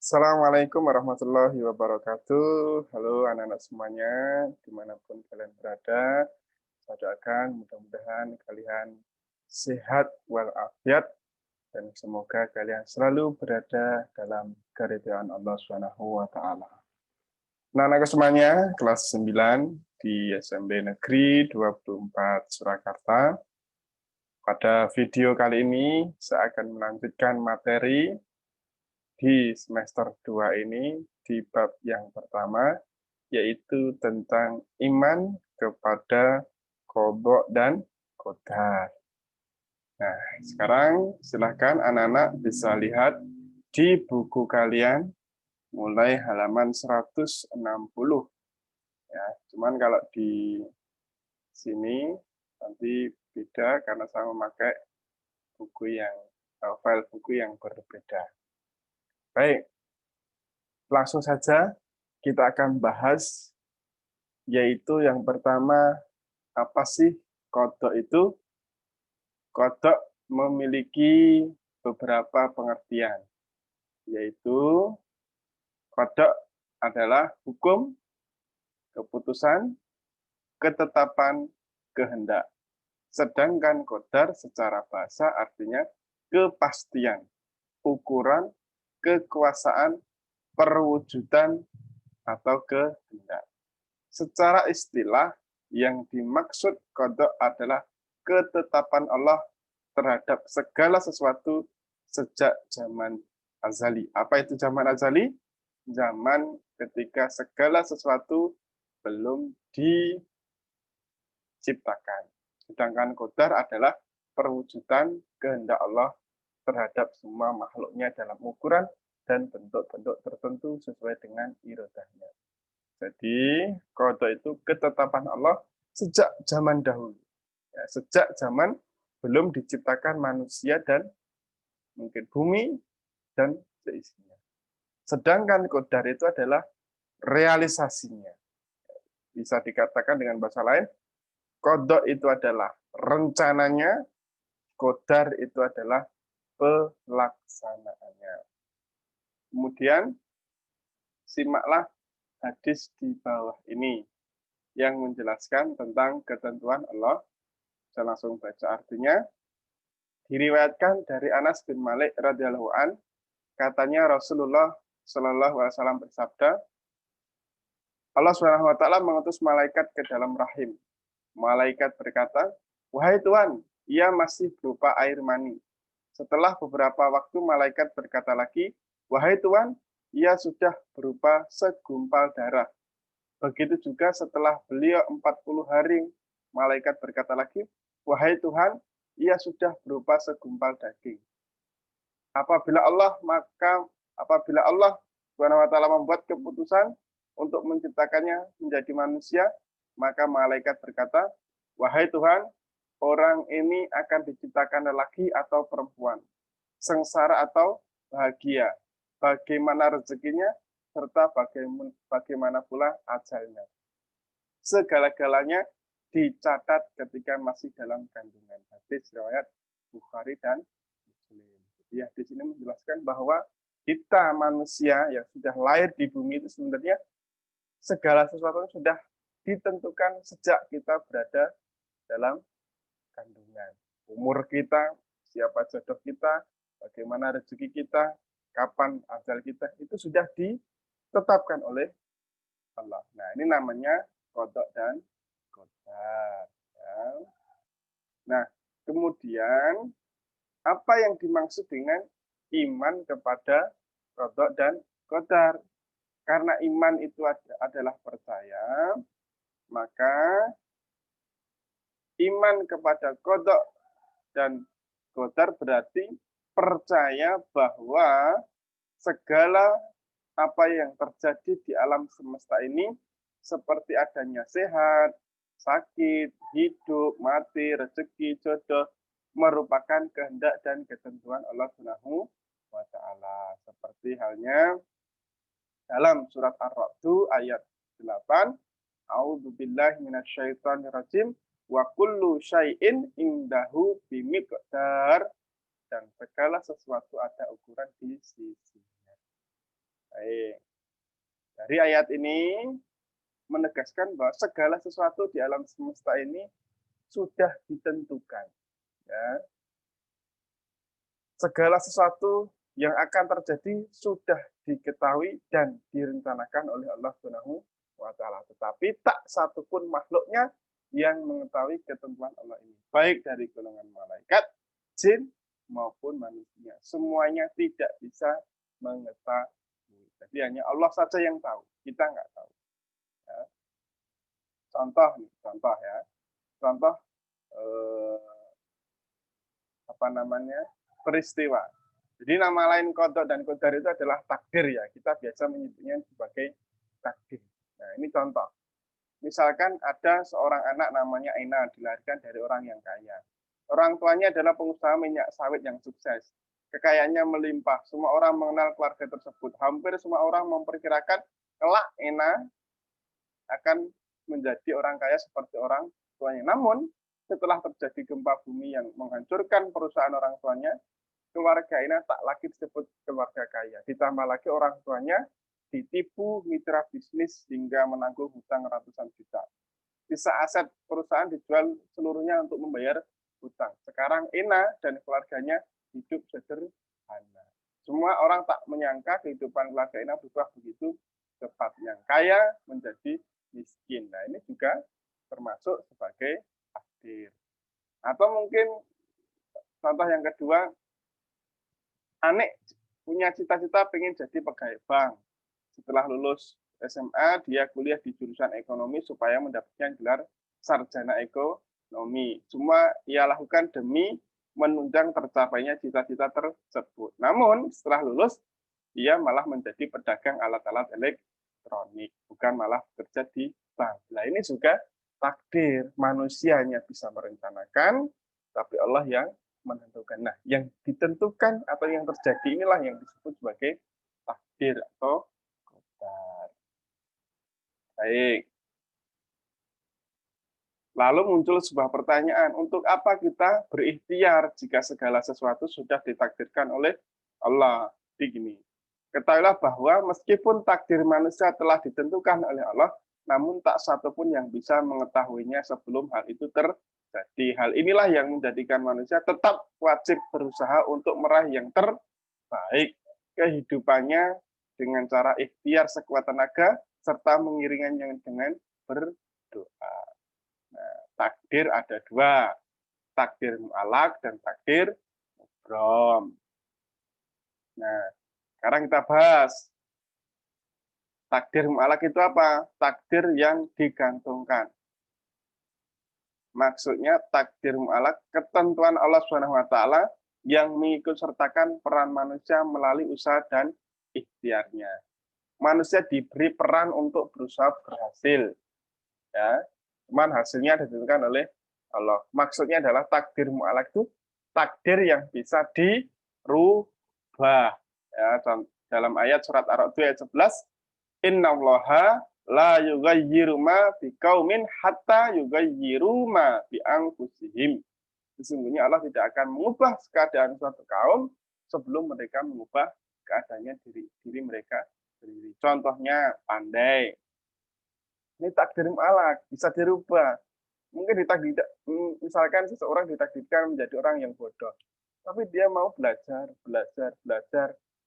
Assalamualaikum warahmatullahi wabarakatuh. Halo anak-anak semuanya, dimanapun kalian berada. Saya doakan mudah-mudahan kalian sehat walafiat dan semoga kalian selalu berada dalam keridhaan Allah Subhanahu wa taala. Nah, anak semuanya, kelas 9 di SMP Negeri 24 Surakarta. Pada video kali ini saya akan melanjutkan materi di semester 2 ini di bab yang pertama, yaitu tentang iman kepada qadha dan qadar. Nah, sekarang silahkan anak-anak bisa lihat di buku kalian mulai halaman 160. Ya, cuman kalau di sini nanti beda karena saya memakai file buku yang berbeda. Baik, langsung saja kita akan bahas, yaitu yang pertama, apa sih qadha itu? Qadha memiliki beberapa pengertian, yaitu qadha adalah hukum, keputusan, ketetapan, kehendak. Sedangkan qadar secara bahasa artinya kepastian, ukuran, kekuasaan, perwujudan, atau kehendak. Secara istilah, yang dimaksud qadha adalah ketetapan Allah terhadap segala sesuatu sejak zaman azali. Apa itu zaman azali? Zaman ketika segala sesuatu belum diciptakan. Sedangkan qadar adalah perwujudan kehendak Allah terhadap semua makhluknya dalam ukuran dan bentuk-bentuk tertentu sesuai dengan irodahnya. Jadi, qadha itu ketetapan Allah sejak zaman dahulu. Ya, sejak zaman belum diciptakan manusia dan mungkin bumi dan seisinya. Sedangkan qadar itu adalah realisasinya. Bisa dikatakan dengan bahasa lain, qadha itu adalah rencananya, qadar itu adalah pelaksanaannya. Kemudian, simaklah hadis di bawah ini yang menjelaskan tentang ketentuan Allah. Saya langsung baca artinya. Diriwayatkan dari Anas bin Malik radhiyallahu an, katanya Rasulullah Shallallahu alaihi wasallam bersabda, Allah Subhanahu wa taala mengutus malaikat ke dalam rahim. Malaikat berkata, "Wahai Tuhan, ia masih berupa air mani." Setelah beberapa waktu malaikat berkata lagi, "Wahai Tuhan, ia sudah berupa segumpal darah." Begitu juga setelah beliau 40 hari, malaikat berkata lagi, "Wahai Tuhan, ia sudah berupa segumpal daging." Apabila Allah Subhanahu wa taala membuat keputusan untuk menciptakannya menjadi manusia, maka malaikat berkata, "Wahai Tuhan, orang ini akan diciptakan lelaki atau perempuan, sengsara atau bahagia, bagaimana rezekinya, serta bagaimana pula ajalnya." Segala-galanya dicatat ketika masih dalam kandungan. Hadis riwayat Bukhari dan Muslim. Jadi hadis ini menjelaskan bahwa kita manusia yang sudah lahir di bumi itu sebenarnya segala sesuatu sudah ditentukan sejak kita berada dalam kandungan. Umur kita, siapa jodoh kita, bagaimana rezeki kita, kapan ajal kita, itu sudah ditetapkan oleh Allah. Nah, ini namanya qadha dan qadar. Ya. Nah, kemudian apa yang dimaksud dengan iman kepada qadha dan qadar? Karena iman itu adalah percaya, maka iman kepada qadha dan qadar berarti percaya bahwa segala apa yang terjadi di alam semesta ini seperti adanya sehat, sakit, hidup, mati, rezeki, jodoh merupakan kehendak dan ketentuan Allah Subhanahu wa taala. Seperti halnya dalam surat Ar-Ra'd ayat 8, A'udzubillahi minasyaitonirrajim wa kullu syai'in indahu bimiqdar, dan segala sesuatu ada ukuran di sisinya. Dari ayat ini menegaskan bahwa segala sesuatu di alam semesta ini sudah ditentukan. Ya. Segala sesuatu yang akan terjadi sudah diketahui dan direncanakan oleh Allah Subhanahu wa taala. Tetapi tak satupun makhluknya yang mengetahui ketentuan Allah ini, baik dari golongan malaikat, jin maupun manusia. Semuanya tidak bisa mengetahui. Jadi hanya Allah saja yang tahu, kita nggak tahu. Ya. Contoh ya. Contoh peristiwa. Jadi nama lain qada dan qadar itu adalah takdir ya. Kita biasa menyebutnya sebagai takdir. Nah, ini contoh. Misalkan ada seorang anak namanya Aina dilahirkan dari orang yang kaya. Orang tuanya adalah pengusaha minyak sawit yang sukses. Kekayaannya melimpah. Semua orang mengenal keluarga tersebut. Hampir semua orang memperkirakan kelak Aina akan menjadi orang kaya seperti orang tuanya. Namun, setelah terjadi gempa bumi yang menghancurkan perusahaan orang tuanya, keluarga Aina tak lagi disebut keluarga kaya. Ditambah lagi orang tuanya ditipu mitra bisnis hingga menanggung hutang ratusan juta. Sisa aset perusahaan dijual seluruhnya untuk membayar hutang. Sekarang Aina dan keluarganya hidup sederhana. Semua orang tak menyangka kehidupan keluarga Aina berubah begitu cepat. Yang kaya menjadi miskin. Nah, ini juga termasuk sebagai takdir. Atau mungkin contoh yang kedua, Anik punya cita-cita pengen jadi pegawai bank. Setelah lulus SMA, dia kuliah di jurusan ekonomi supaya mendapatkan gelar sarjana ekonomi. Semua ia lakukan demi menunjang tercapainya cita-cita tersebut. Namun setelah lulus, dia malah menjadi pedagang alat-alat elektronik, bukan malah bekerja di bank. Nah, ini juga takdir. Manusia hanya bisa merencanakan, tapi Allah yang menentukan. Nah, yang ditentukan atau yang terjadi inilah yang disebut sebagai takdir atau qadar. Baik. Lalu muncul sebuah pertanyaan, untuk apa kita berikhtiar jika segala sesuatu sudah ditakdirkan oleh Allah? Begini, ketahuilah bahwa meskipun takdir manusia telah ditentukan oleh Allah, namun tak satupun yang bisa mengetahuinya sebelum hal itu terjadi. Hal inilah yang menjadikan manusia tetap wajib berusaha untuk meraih yang terbaik kehidupannya dengan cara ikhtiar sekuat tenaga serta mengiringinya dengan berdoa. Nah, takdir ada dua, takdir mu'alaq dan takdir mubrom. Nah, sekarang kita bahas takdir mu'alaq itu apa? Takdir yang digantungkan. Maksudnya takdir mu'alaq ketentuan Allah Subhanahu wa taala yang mengikut sertakan peran manusia melalui usaha dan ikhtiarnya. Manusia diberi peran untuk berusaha berhasil. Ya, cuman hasilnya ditentukan oleh Allah. Maksudnya adalah takdir mu'alaq itu takdir yang bisa dirubah. Ya, dalam ayat surat Ar-Ra'd ayat 11, innallaha la yughayyiru ma biqaumin hatta yughayyiru ma bi anfusihim. Sesungguhnya Allah tidak akan mengubah keadaan suatu kaum sebelum mereka mengubah keadaannya diri mereka sendiri. Contohnya pandai. Ini takdir mu'alaq, bisa dirubah. Mungkin misalkan seseorang ditakdirkan menjadi orang yang bodoh, tapi dia mau belajar.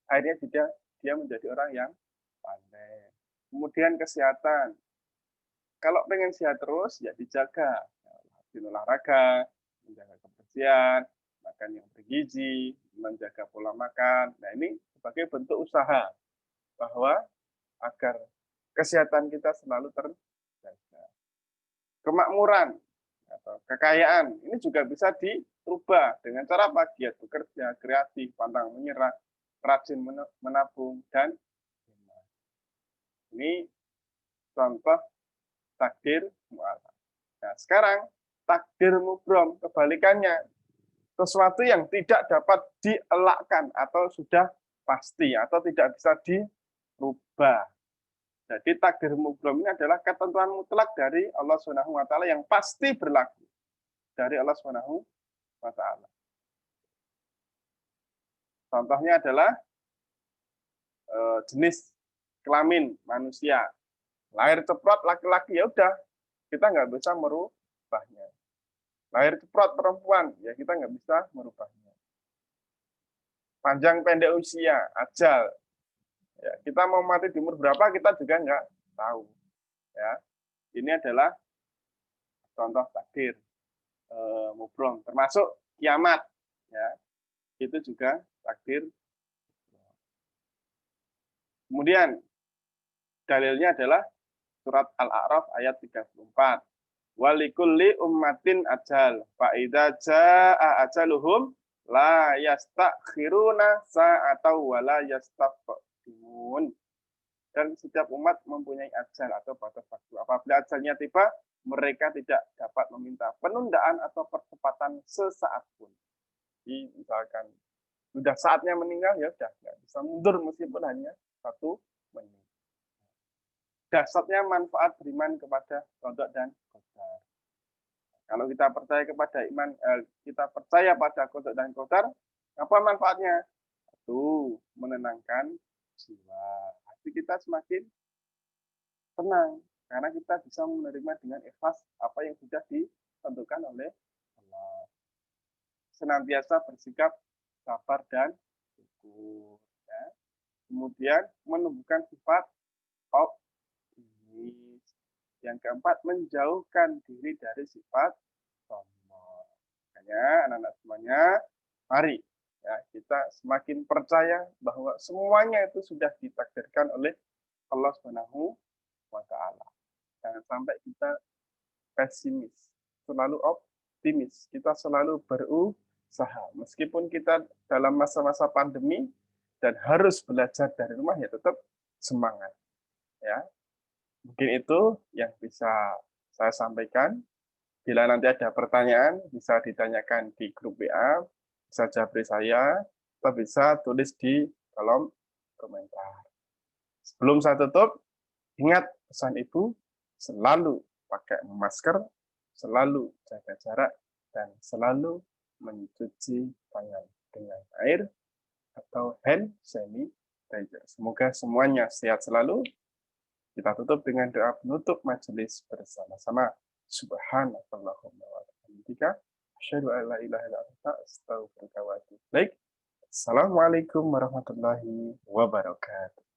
Akhirnya dia menjadi orang yang pandai. Kemudian kesehatan. Kalau pengen sehat terus, ya dijaga. Olahraga, menjaga kebersihan, makan yang bergizi, menjaga pola makan. Nah, ini sebagai bentuk usaha bahwa agar kesehatan kita selalu terjaga. Kemakmuran atau kekayaan ini juga bisa dirubah dengan cara apa? Giat bekerja, kreatif, pantang menyerah, rajin menabung, dan ini contoh takdir mu'alaq. Nah, sekarang takdir mubrom, kebalikannya, sesuatu yang tidak dapat dielakkan atau sudah pasti atau tidak bisa dirubah. Jadi takdir mubrom ini adalah ketentuan mutlak dari Allah Subhanahu wa taala yang pasti berlaku dari Allah Subhanahu wa taala. Contohnya adalah jenis kelamin manusia. Lahir ceprot laki-laki, ya udah, kita nggak bisa merubahnya. Lahir ceprot perempuan, ya kita nggak bisa merubahnya. Panjang pendek usia, ajal. Ya, kita mau mati di umur berapa kita juga nggak tahu. Ya, ini adalah contoh takdir mubrom, termasuk kiamat. Ya, itu juga takdir. Kemudian dalilnya adalah surat Al-A'raf ayat 34. Walikulli ummatin ajal, fa idza jaa ajaluhum la yastakhiruna sa'atan wa la yastaqdimun. Dan setiap umat mempunyai ajal atau batas waktu. Apabila ajalnya tiba, mereka tidak dapat meminta penundaan atau percepatan sesaat pun. Jadi, misalkan sudah saatnya meninggal, ya sudah nggak bisa mundur meskipun hanya 1 menit. Dasarnya manfaat beriman kepada qada dan qadar. Kalau kita percaya kepada kita percaya pada qada dan qadar, apa manfaatnya? Satu, menenangkan jiwa. Hati kita semakin tenang karena kita bisa menerima dengan ikhlas apa yang sudah ditentukan oleh Allah. Senantiasa bersikap sabar dan syukur. Ya. Kemudian menumbuhkan sifat optimis. Yang keempat, menjauhkan diri dari sifat sombong. Makanya anak-anak semuanya, mari ya kita semakin percaya bahwa semuanya itu sudah ditakdirkan oleh Allah Subhanahu wa Ta'ala. Jangan sampai kita pesimis, selalu optimis. Kita selalu berusaha. Meskipun kita dalam masa-masa pandemi dan harus belajar dari rumah, ya tetap semangat. Ya, mungkin itu yang bisa saya sampaikan. Bila nanti ada pertanyaan, bisa ditanyakan di grup WA, bisa japri saya, atau bisa tulis di kolom komentar. Sebelum saya tutup, ingat pesan Ibu, selalu pakai masker, selalu jaga jarak, dan selalu mencuci tangan dengan air atau hand sanitizer. Semoga semuanya sehat selalu. Kita tutup dengan doa penutup majelis bersama-sama. Subhanallahumma wa bihamdika, asyhadu an la ilaha illa anta, astaghfiruka wa atubu ilaik. Assalamualaikum warahmatullahi wabarakatuh.